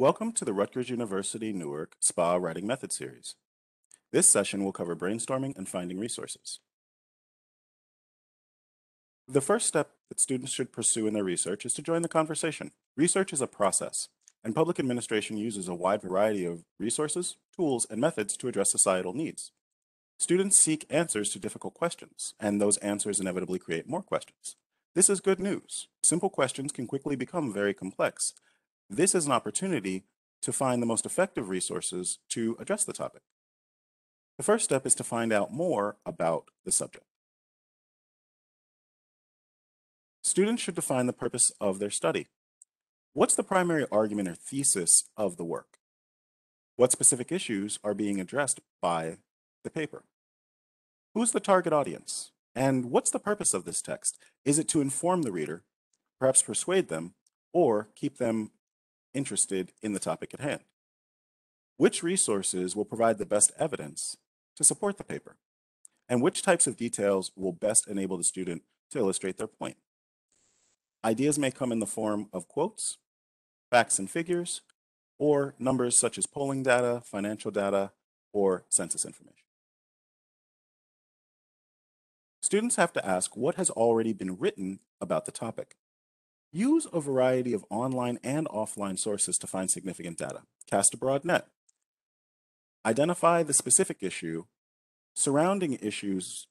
Welcome to the Rutgers University Newark SPAA Writing Method Series. This session will cover brainstorming and finding resources. The first step that students should pursue in their research is to join the conversation. Research is a process, and public administration uses a wide variety of resources, tools, and methods to address societal needs. Students seek answers to difficult questions, and those answers inevitably create more questions. This is good news. Simple questions can quickly become very complex. This is an opportunity to find the most effective resources to address the topic. The first step is to find out more about the subject. Students should define the purpose of their study. What's the primary argument or thesis of the work? What specific issues are being addressed by the paper? Who's the target audience? And what's the purpose of this text? Is it to inform the reader, perhaps persuade them, or keep them interested in the topic at hand? Which resources will provide the best evidence to support the paper? And which types of details will best enable the student to illustrate their point? Ideas may come in the form of quotes, facts and figures, or numbers such as polling data, financial data, or census information. Students have to ask what has already been written about the topic. Use a variety of online and offline sources to find significant data. Cast a broad net. Identify the specific issue, surrounding issues,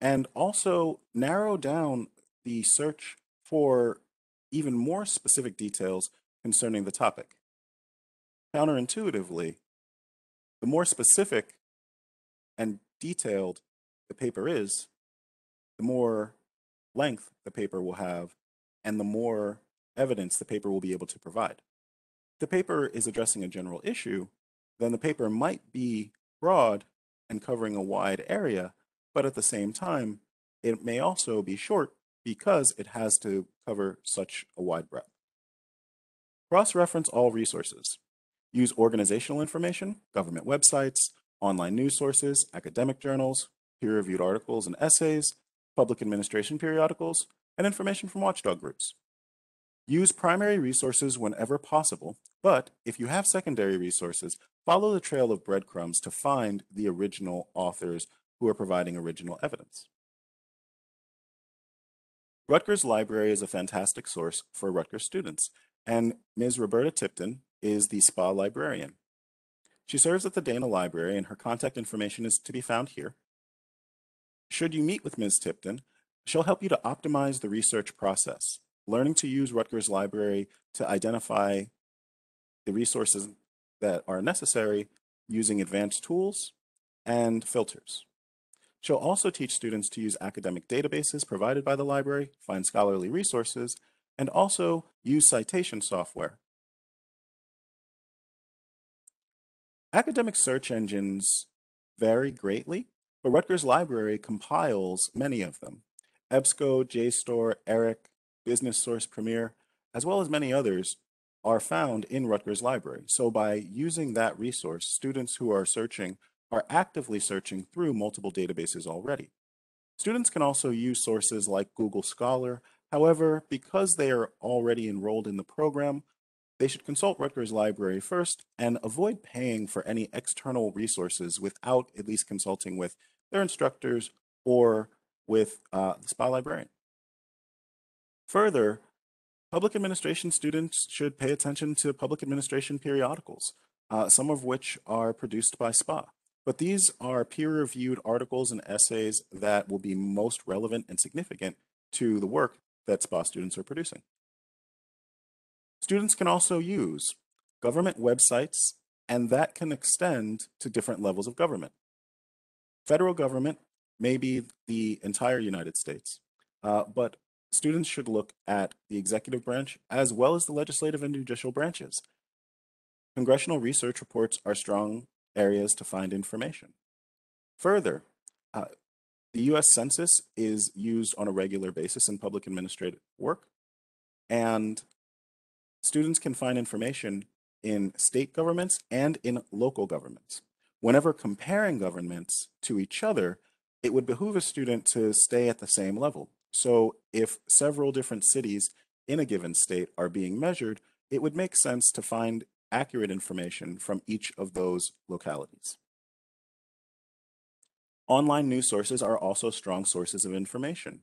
and also narrow down the search for even more specific details concerning the topic. Counterintuitively, the more specific and detailed the paper is, the more length the paper will have, and the more evidence the paper will be able to provide. If the paper is addressing a general issue, then the paper might be broad and covering a wide area, but at the same time, it may also be short because it has to cover such a wide breadth. Cross-reference all resources. Use organizational information, government websites, online news sources, academic journals, peer-reviewed articles and essays, public administration periodicals, and information from watchdog groups. Use primary resources whenever possible, but if you have secondary resources, follow the trail of breadcrumbs to find the original authors who are providing original evidence. Rutgers Library is a fantastic source for Rutgers students, and Ms. Roberta Tipton is the SPAA librarian. She serves at the Dana Library, and her contact information is to be found here. Should you meet with Ms. Tipton, she'll help you to optimize the research process, learning to use Rutgers Library to identify the resources that are necessary using advanced tools and filters. She'll also teach students to use academic databases provided by the library, find scholarly resources, and also use citation software. Academic search engines vary greatly, but Rutgers Library compiles many of them. EBSCO, JSTOR, ERIC, Business Source Premier, as well as many others are found in Rutgers Library. So by using that resource, students who are searching are actively searching through multiple databases already. Students can also use sources like Google Scholar. However, because they are already enrolled in the program, they should consult Rutgers Library first and avoid paying for any external resources without at least consulting with their instructors or with the SPAA librarian. Further, public administration students should pay attention to public administration periodicals, some of which are produced by SPAA. But these are peer-reviewed articles and essays that will be most relevant and significant to the work that SPAA students are producing. Students can also use government websites, and that can extend to different levels of government. Federal government may be the entire United States, but students should look at the executive branch as well as the legislative and judicial branches. Congressional research reports are strong areas to find information. Further, the U.S. Census is used on a regular basis in public administrative work, and students can find information in state governments and in local governments. Whenever comparing governments to each other, it would behoove a student to stay at the same level. So if several different cities in a given state are being measured, it would make sense to find accurate information from each of those localities. Online news sources are also strong sources of information.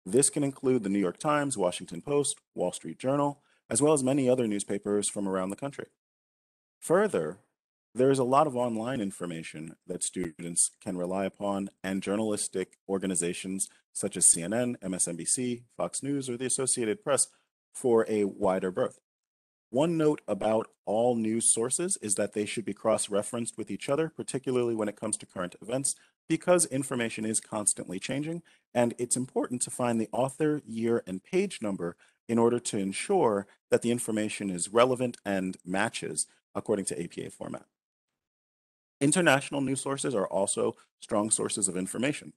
This can include the New York Times, Washington Post, Wall Street Journal, as well as many other newspapers from around the country. Further, there is a lot of online information that students can rely upon, and journalistic organizations such as CNN, MSNBC, Fox News, or the Associated Press for a wider berth. One note about all news sources is that they should be cross-referenced with each other, particularly when it comes to current events, because information is constantly changing, and it's important to find the author, year, and page number in order to ensure that the information is relevant and matches according to APA format. International news sources are also strong sources of information.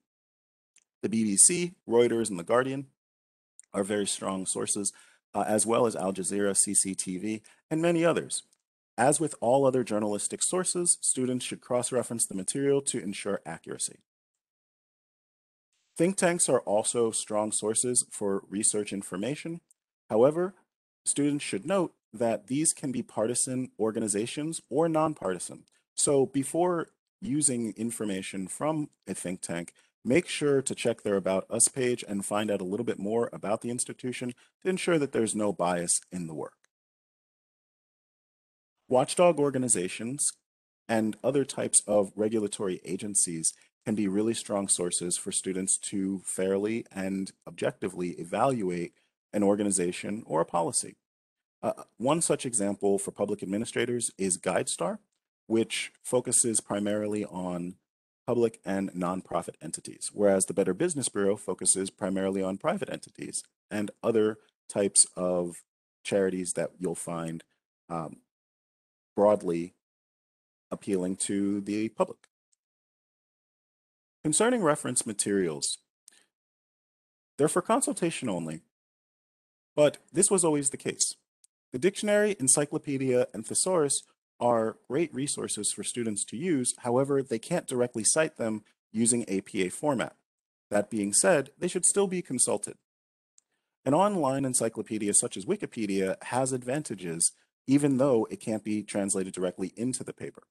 The BBC, Reuters, and The Guardian are very strong sources, as well as Al Jazeera, CCTV, and many others. As with all other journalistic sources, students should cross-reference the material to ensure accuracy. Think tanks are also strong sources for research information. However, students should note that these can be partisan organizations or nonpartisan. So before using information from a think tank, make sure to check their About Us page and find out a little bit more about the institution to ensure that there's no bias in the work. Watchdog organizations and other types of regulatory agencies can be really strong sources for students to fairly and objectively evaluate an organization or a policy. One such example for public administrators is GuideStar, which focuses primarily on public and nonprofit entities, whereas the Better Business Bureau focuses primarily on private entities and other types of charities that you'll find broadly appealing to the public. Concerning reference materials, they're for consultation only, but this was always the case. The dictionary, encyclopedia, and thesaurus are great resources for students to use. However, they can't directly cite them using APA format. That being said, they should still be consulted. An online encyclopedia such as Wikipedia has advantages, even though it can't be translated directly into the paper.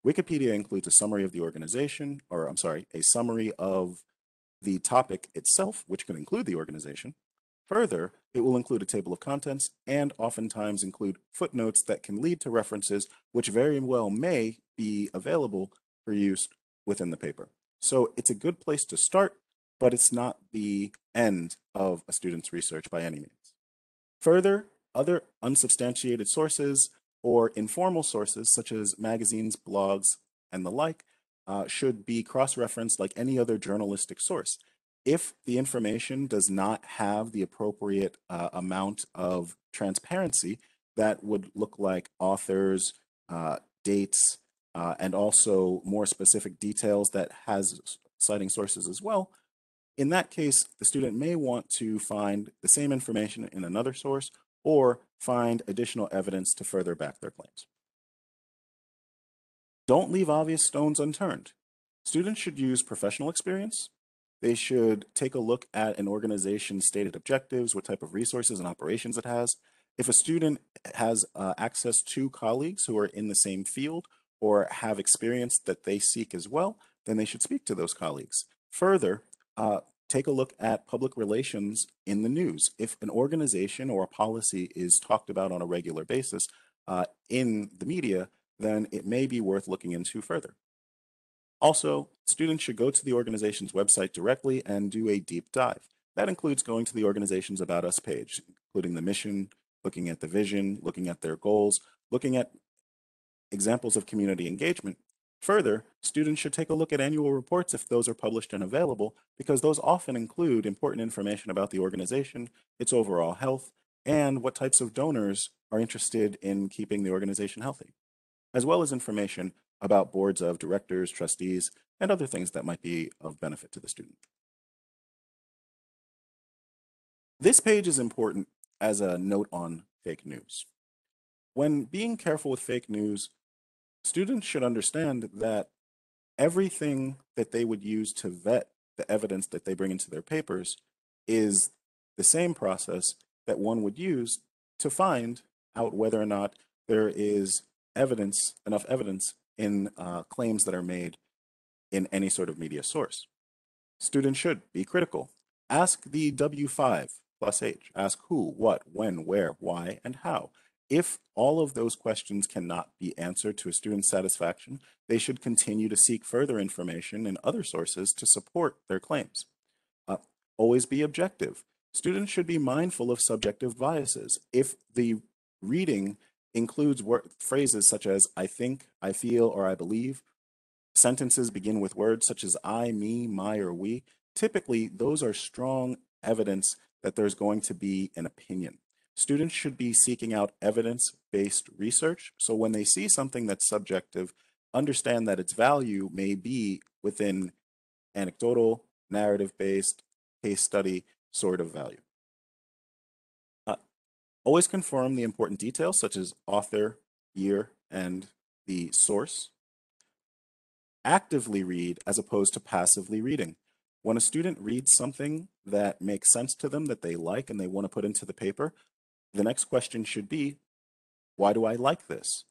Wikipedia includes a summary of the organization, or I'm sorry, a summary of the topic itself, which can include the organization. Further, it will include a table of contents and oftentimes include footnotes that can lead to references which very well may be available for use within the paper. So it's a good place to start, but it's not the end of a student's research by any means. Further, other unsubstantiated sources or informal sources such as magazines, blogs, and the like should be cross-referenced like any other journalistic source. If the information does not have the appropriate amount of transparency, that would look like authors, dates, and also more specific details that has citing sources as well, in that case, the student may want to find the same information in another source or find additional evidence to further back their claims. Don't leave obvious stones unturned. Students should use professional experience. They should take a look at an organization's stated objectives, what type of resources and operations it has. If a student has access to colleagues who are in the same field or have experience that they seek as well, then they should speak to those colleagues. Further, take a look at public relations in the news. If an organization or a policy is talked about on a regular basis in the media, then it may be worth looking into further. Also, students should go to the organization's website directly and do a deep dive. That includes going to the organization's About Us page, including the mission, looking at the vision, looking at their goals, looking at examples of community engagement. Further, students should take a look at annual reports if those are published and available, because those often include important information about the organization, its overall health, and what types of donors are interested in keeping the organization healthy, as well as information about boards of directors, trustees, and other things that might be of benefit to the student. This page is important as a note on fake news. When being careful with fake news, students should understand that everything that they would use to vet the evidence that they bring into their papers is the same process that one would use to find out whether or not there is enough evidence in claims that are made in any sort of media source. Students should be critical. Ask the W5 plus H. Ask who, what, when, where, why, and how. If all of those questions cannot be answered to a student's satisfaction, they should continue to seek further information in other sources to support their claims. Always be objective. Students should be mindful of subjective biases. If the reading includes phrases such as I think, I feel, or I believe, sentences begin with words such as I, me, my, or we, typically those are strong evidence that there's going to be an opinion. Students should be seeking out evidence-based research, so when they see something that's subjective, understand that its value may be within anecdotal, narrative-based, case study sort of value. Always confirm the important details such as author, year, and the source. Actively read as opposed to passively reading. When a student reads something that makes sense to them, that they like and they want to put into the paper, the next question should be, why do I like this?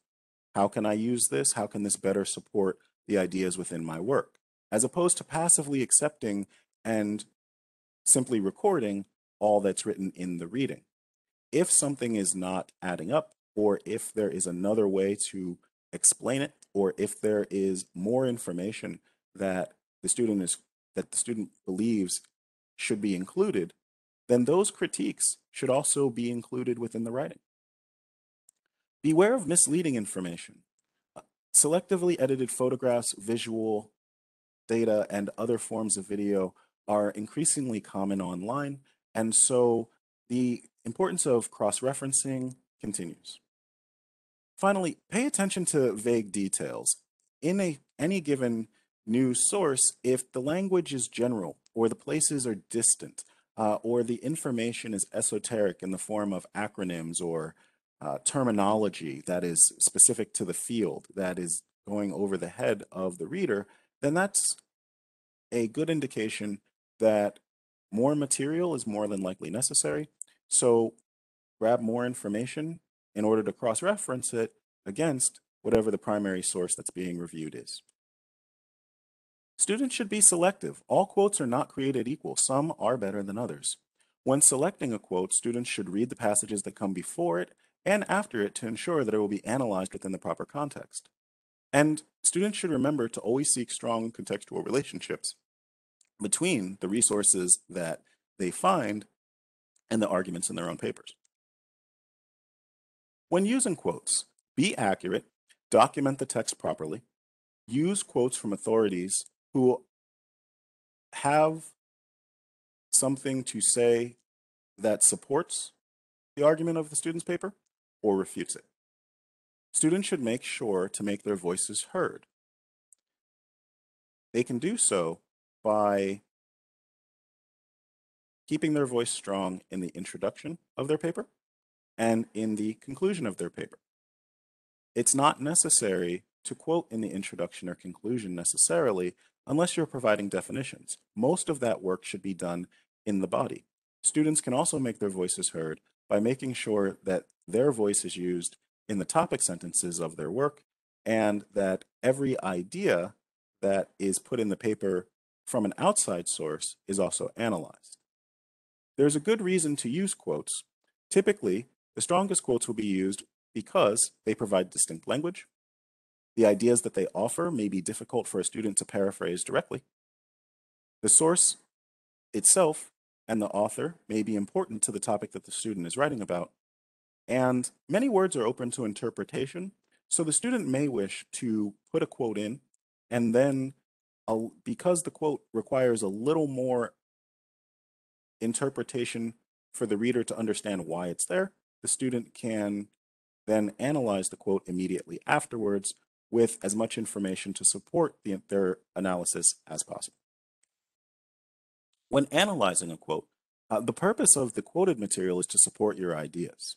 How can I use this? How can this better support the ideas within my work? As opposed to passively accepting and simply recording all that's written in the reading. If something is not adding up, or if there is another way to explain it, or if there is more information that the student believes should be included, then those critiques should also be included within the writing. Beware of misleading information. Selectively edited photographs, visual data, and other forms of video are increasingly common online, and so the importance of cross-referencing continues. Finally, pay attention to vague details. In any given news source, if the language is general, or the places are distant, or the information is esoteric in the form of acronyms or terminology that is specific to the field, that is going over the head of the reader, then that's a good indication that more material is more than likely necessary. So grab more information in order to cross-reference it against whatever the primary source that's being reviewed is. Students should be selective. All quotes are not created equal. Some are better than others. When selecting a quote, students should read the passages that come before it and after it to ensure that it will be analyzed within the proper context. And students should remember to always seek strong contextual relationships between the resources that they find and the arguments in their own papers. When using quotes, be accurate, document the text properly, use quotes from authorities who have something to say that supports the argument of the student's paper or refutes it. Students should make sure to make their voices heard. They can do so by keeping their voice strong in the introduction of their paper and in the conclusion of their paper. It's not necessary to quote in the introduction or conclusion necessarily unless you're providing definitions. Most of that work should be done in the body. Students can also make their voices heard by making sure that their voice is used in the topic sentences of their work and that every idea that is put in the paper from an outside source is also analyzed. There's a good reason to use quotes. Typically, the strongest quotes will be used because they provide distinct language. The ideas that they offer may be difficult for a student to paraphrase directly. The source itself and the author may be important to the topic that the student is writing about. And many words are open to interpretation, so the student may wish to put a quote in, and then because the quote requires a little more interpretation for the reader to understand why it's there, the student can then analyze the quote immediately afterwards with as much information to support their analysis as possible. When analyzing a quote, the purpose of the quoted material is to support your ideas.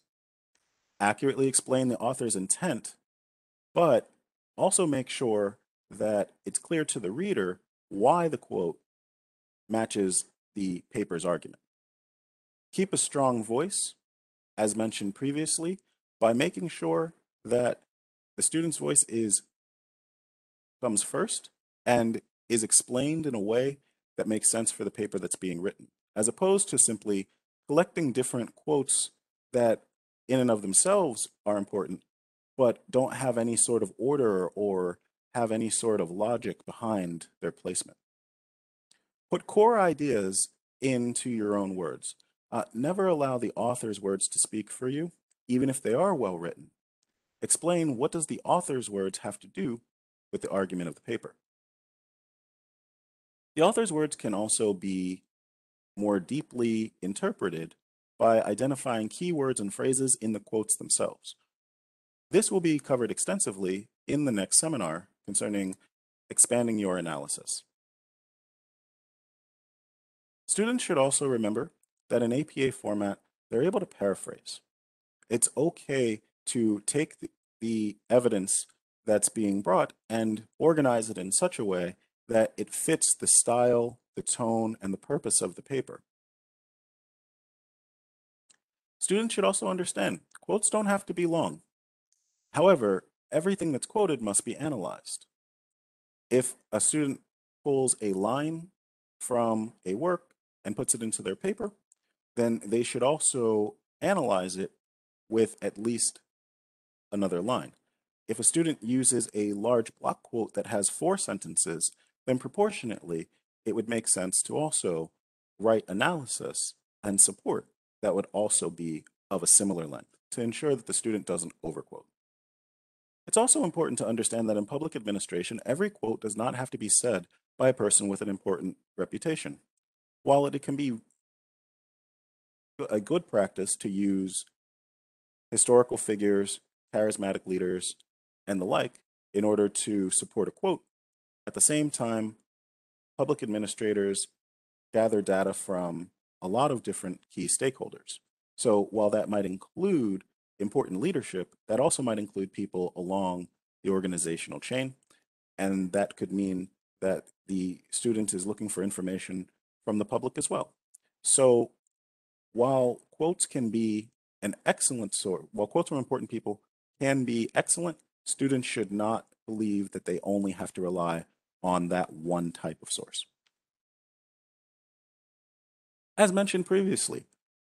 Accurately explain the author's intent, but also make sure that it's clear to the reader why the quote matches the paper's argument. Keep a strong voice, as mentioned previously, by making sure that the student's voice comes first and is explained in a way that makes sense for the paper that's being written, as opposed to simply collecting different quotes that in and of themselves are important, but don't have any sort of order or have any sort of logic behind their placement. Put core ideas into your own words. Never allow the author's words to speak for you, even if they are well written. Explain, what does the author's words have to do with the argument of the paper? The author's words can also be more deeply interpreted by identifying keywords and phrases in the quotes themselves. This will be covered extensively in the next seminar concerning expanding your analysis. Students should also remember that in APA format, they're able to paraphrase. It's okay to take the evidence that's being brought and organize it in such a way that it fits the style, the tone, and the purpose of the paper. Students should also understand quotes don't have to be long. However, everything that's quoted must be analyzed. If a student pulls a line from a work and puts it into their paper, then they should also analyze it with at least another line. If a student uses a large block quote that has 4 sentences, then proportionately, it would make sense to also write analysis and support that would also be of a similar length to ensure that the student doesn't overquote. It's also important to understand that in public administration, every quote does not have to be said by a person with an important reputation. While it can be a good practice to use historical figures, charismatic leaders, and the like in order to support a quote, at the same time, public administrators gather data from a lot of different key stakeholders. So while that might include important leadership, that also might include people along the organizational chain. And that could mean that the student is looking for information from the public as well. So while quotes can be an excellent source, while quotes from important people can be excellent, students should not believe that they only have to rely on that one type of source. As mentioned previously,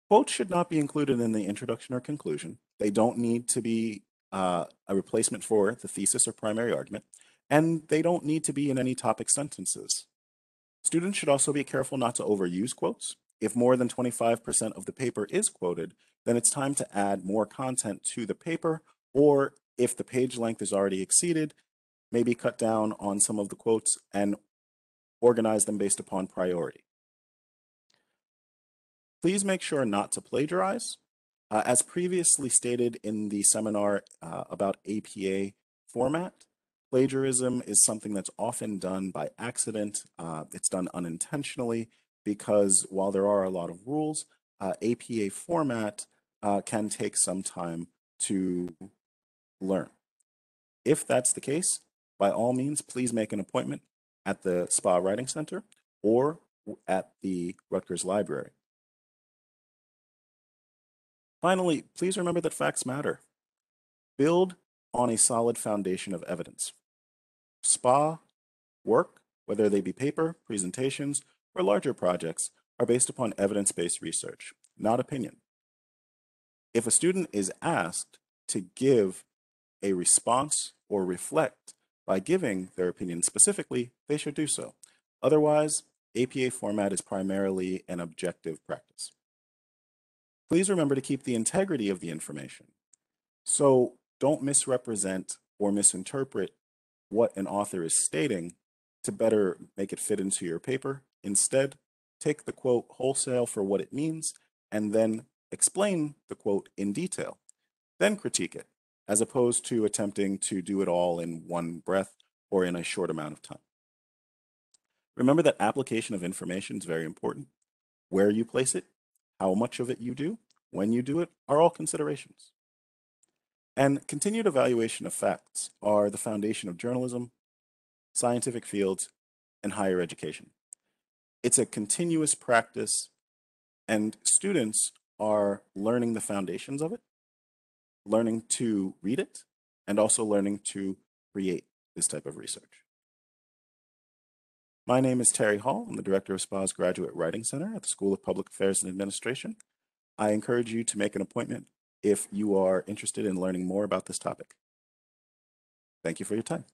quotes should not be included in the introduction or conclusion. They don't need to be a replacement for the thesis or primary argument, and they don't need to be in any topic sentences. Students should also be careful not to overuse quotes. If more than 25% of the paper is quoted, then it's time to add more content to the paper, or if the page length is already exceeded, maybe cut down on some of the quotes and organize them based upon priority. Please make sure not to plagiarize. As previously stated in the seminar about APA format, plagiarism is something that's often done by accident. It's done unintentionally because while there are a lot of rules, APA format can take some time to learn. If that's the case, by all means, please make an appointment at the SPAA Writing Center or at the Rutgers Library. Finally, please remember that facts matter. Build on a solid foundation of evidence. SPAA work, whether they be paper, presentations, or larger projects, are based upon evidence-based research, not opinion. If a student is asked to give a response or reflect by giving their opinion specifically, they should do so. Otherwise, APA format is primarily an objective practice. Please remember to keep the integrity of the information. So don't misrepresent or misinterpret what an author is stating to better make it fit into your paper. Instead, take the quote wholesale for what it means and then explain the quote in detail. Then critique it, as opposed to attempting to do it all in one breath or in a short amount of time. Remember that application of information is very important. Where you place it, how much of it you do, when you do it, are all considerations. And continued evaluation of facts are the foundation of journalism, scientific fields, and higher education. It's a continuous practice, and students are learning the foundations of it, learning to read it, and also learning to create this type of research. My name is Terry Hall. I'm the Director of SPAA's Graduate Writing Center at the School of Public Affairs and Administration. I encourage you to make an appointment if you are interested in learning more about this topic. Thank you for your time.